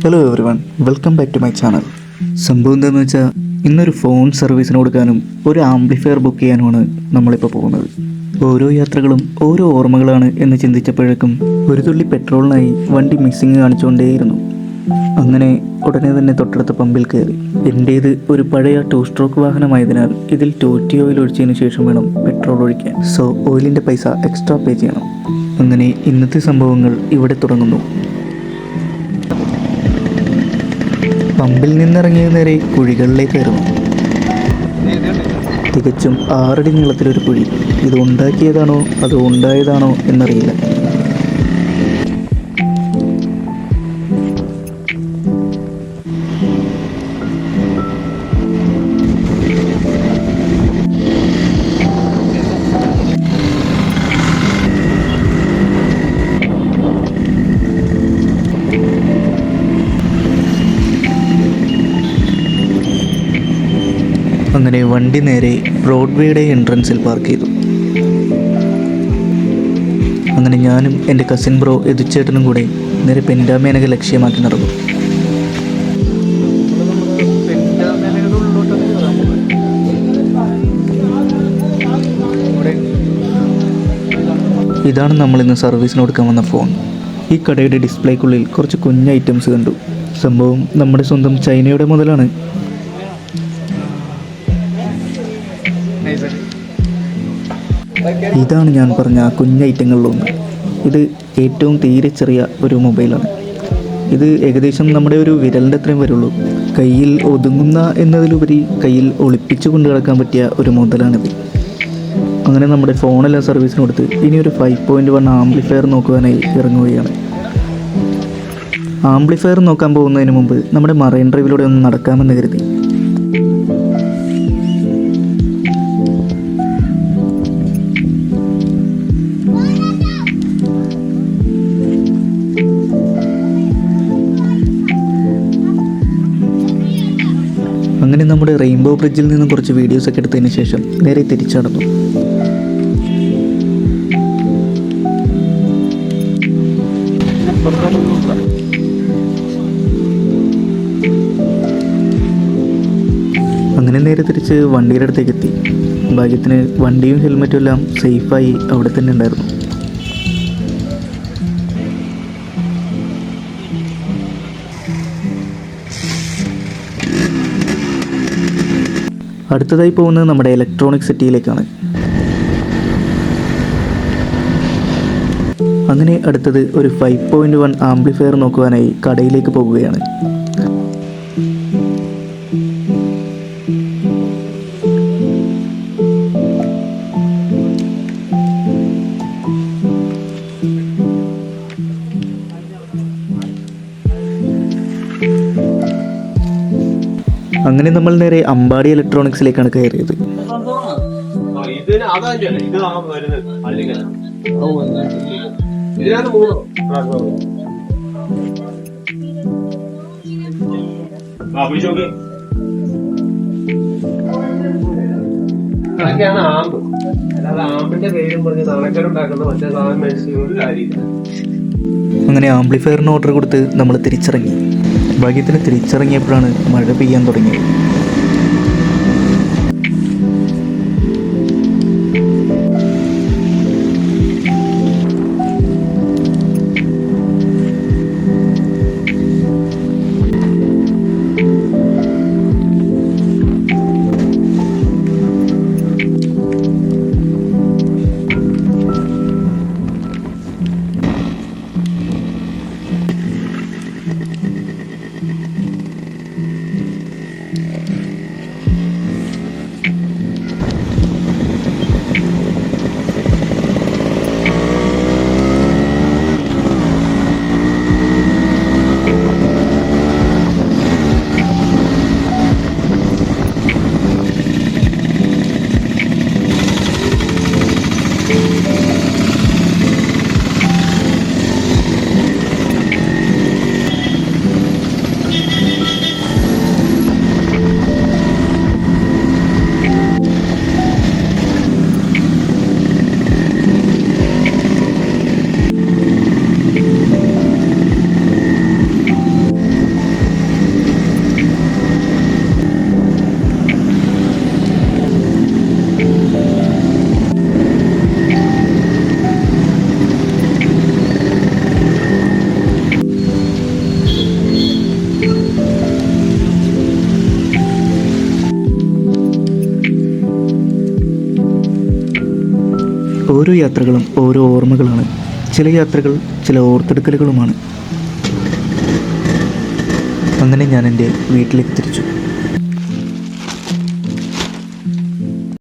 Hello everyone, welcome back to my channel. സംഭവം എന്താണെന്ന് വെച്ചാൽ ഇന്നൊരു ഫോൺ സർവീസിന് കൊടുക്കാനും ഒരു ആംപ്ലിഫയർ ബുക്ക് ചെയ്യാനുമാണ് നമ്മളിപ്പോൾ പോകുന്നത്. ഓരോ യാത്രകളും ഓരോ ഓർമ്മകളാണ് എന്ന് ചിന്തിച്ചപ്പോഴേക്കും ഒരു തുള്ളി പെട്രോളിനായി വണ്ടി മിസ്സിങ് കാണിച്ചുകൊണ്ടേയിരുന്നു. അങ്ങനെ ഉടനെ തന്നെ തൊട്ടടുത്ത പമ്പിൽ കയറി. എൻ്റേത് ഒരു പഴയ 2 സ്ട്രോക്ക് വാഹനമായതിനാൽ ഇതിൽ 2T ഓയിൽ ഒഴിച്ചതിന് ശേഷം വേണം പെട്രോൾ ഒഴിക്കാൻ. സോ ഓയിലിൻ്റെ പൈസ എക്സ്ട്രാ പേ ചെയ്യണം. അങ്ങനെ ഇന്നത്തെ സംഭവങ്ങൾ ഇവിടെ തുടങ്ങുന്നു. പമ്പിൽ നിന്നിറങ്ങിയ നേരെ കുഴികളിലേക്കായിരുന്നു. തികച്ചും 6 അടി നീളത്തിലൊരു കുഴി. ഇത് ഉണ്ടാക്കിയതാണോ അതോ ഉണ്ടായതാണോ എന്നറിയില്ല. അങ്ങനെ വണ്ടി നേരെ ബ്രോഡ്വേയുടെ എൻട്രൻസിൽ പാർക്ക് ചെയ്തു. അങ്ങനെ ഞാനും എൻ്റെ കസിൻ ബ്രോ എതുച്ചേട്ടനും കൂടെ നേരെ പെൻഡാമേനക ലക്ഷ്യമാക്കി നടന്നു. ഇതാണ് നമ്മളിന്ന് സർവീസിന് കൊടുക്കാൻ വന്ന ഫോൺ. ഈ കടയുടെ ഡിസ്പ്ലേക്കുള്ളിൽ കുറച്ച് കുഞ്ഞ് ഐറ്റംസ് കണ്ടു. സംഭവം നമ്മുടെ സ്വന്തം ചൈനയുടെ മുതലാണ്. ഇതാണ് ഞാൻ പറഞ്ഞ ആ കുഞ്ഞ് ഐറ്റങ്ങളിലൊന്ന്. ഇത് ഏറ്റവും തീരെ ചെറിയ ഒരു മൊബൈലാണ്. ഇത് ഏകദേശം നമ്മുടെ ഒരു വിരലിൻ്റെ അത്രയും വരുള്ളൂ. കയ്യിൽ ഒതുങ്ങുന്ന എന്നതിലുപരി കയ്യിൽ ഒളിപ്പിച്ചു കൊണ്ടു കിടക്കാൻ പറ്റിയ ഒരു മുതലാണിത്. അങ്ങനെ നമ്മുടെ ഫോണെല്ലാം സർവീസിന് കൊടുത്ത് ഇനി ഒരു 5.1 ആംപ്ലിഫയർ നോക്കുവാനായി ഇറങ്ങുകയാണ്. ആംപ്ലിഫയർ നോക്കാൻ പോകുന്നതിന് മുമ്പ് നമ്മുടെ മറൈൻ ഡ്രൈവിലൂടെ ഒന്ന് നടക്കാമെന്ന് കരുതി. അങ്ങനെ നമ്മുടെ റെയിൻബോ ബ്രിഡ്ജിൽ നിന്നും കുറച്ച് വീഡിയോസൊക്കെ എടുത്തതിന് ശേഷം നേരെ തിരിച്ചടന്നു. അങ്ങനെ നേരെ തിരിച്ച് വണ്ടിയുടെ അടുത്തേക്ക് എത്തി. ഭാഗ്യത്തിന് വണ്ടിയും ഹെൽമെറ്റും എല്ലാം സേഫായി അവിടെ തന്നെ ഉണ്ടായിരുന്നു. അടുത്തതായി പോകുന്നത് നമ്മുടെ ഇലക്ട്രോണിക് സിറ്റിയിലേക്കാണ്. അങ്ങനെ അടുത്തത് ഒരു 5.1 ആംപ്ലിഫയർ നോക്കുവാനായി കടയിലേക്ക് പോകുകയാണ്. അങ്ങനെ നമ്മൾ നേരെ അമ്പാടി ഇലക്ട്രോണിക്സിലേക്കാണ് കയറിയത്. അങ്ങനെ ആംപ്ലിഫയറിന് ഓർഡർ കൊടുത്ത് നമ്മൾ തിരിച്ചിറങ്ങി. ഭാഗ്യത്തിന് തിരിച്ചിറങ്ങിയപ്പോഴാണ് മഴ പെയ്യാൻ തുടങ്ങിയത്. ഓരോ യാത്രകളും ഓരോ ഓർമ്മകളാണ്. ചില യാത്രകൾ ചില ഓർത്തെടുക്കലുകളുമാണ്. അങ്ങനെ ഞാൻ എൻ്റെ വീട്ടിലേക്ക് തിരിച്ചു.